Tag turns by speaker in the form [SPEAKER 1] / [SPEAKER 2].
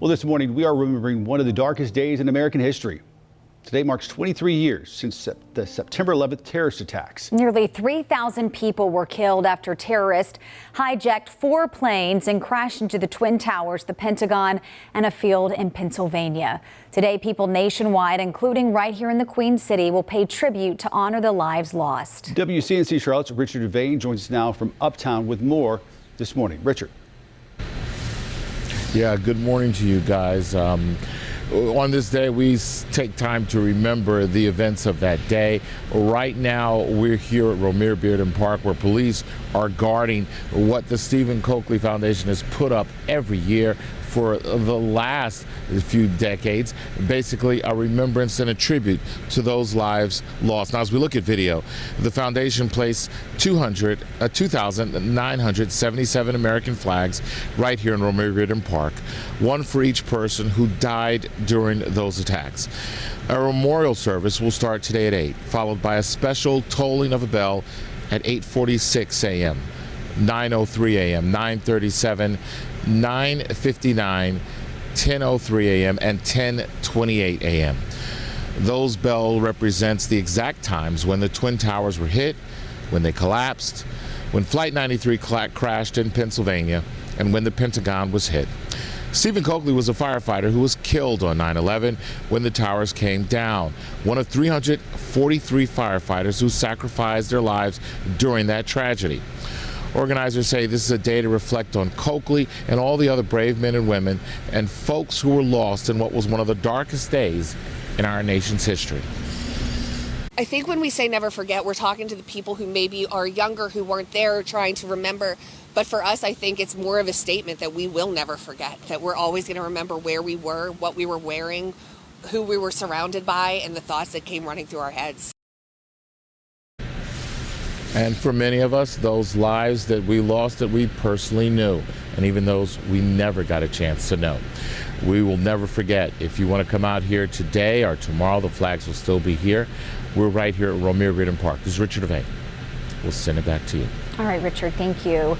[SPEAKER 1] Well, this morning we are remembering one of the darkest days in American history. Today marks 23 years since the September 11th terrorist attacks.
[SPEAKER 2] Nearly 3,000 people were killed after terrorists hijacked 4 planes and crashed into the Twin Towers, the Pentagon, and a field in Pennsylvania. Today, people nationwide, including right here in the Queen City, will pay tribute to honor the lives lost.
[SPEAKER 1] WCNC Charlotte's Richard Devane joins us now from Uptown with more this morning. Richard.
[SPEAKER 3] Yeah, good morning to you guys. On this day, we take time to remember the events of that day. Right now, we're here at Romare Bearden Park, where police are guarding what the Steven Coakley Foundation has put up every year for the last few decades, basically a remembrance and a tribute to those lives lost. Now, as we look at video, the foundation placed 2,977 American flags right here in Romare Bearden Park, one for each person who died during those attacks. A memorial service will start today at 8, followed by a special tolling of a bell at 8:46 a.m., 9:03 a.m., 9:37, 9:59, 10:03 a.m., and 10:28 a.m. Those bell represents the exact times when the Twin Towers were hit, when they collapsed, when Flight 93 crashed in Pennsylvania, and when the Pentagon was hit. Steven Coakley was a firefighter who was killed on 9/11 when the towers came down, one of 343 firefighters who sacrificed their lives during that tragedy. Organizers say this is a day to reflect on Coakley and all the other brave men and women and folks who were lost in what was one of the darkest days in our nation's history.
[SPEAKER 4] I think when we say never forget, we're talking to the people who maybe are younger, who weren't there, trying to remember. But for us, I think it's more of a statement that we will never forget, that we're always going to remember where we were, what we were wearing, who we were surrounded by, and the thoughts that came running through our heads.
[SPEAKER 3] And for many of us, those lives that we lost that we personally knew, and even those we never got a chance to know. We will never forget. If you want to come out here today or tomorrow, the flags will still be here. We're right here at Romare Bearden Park. This is Richard Devane. We'll send it back to you.
[SPEAKER 2] All right, Richard, thank you.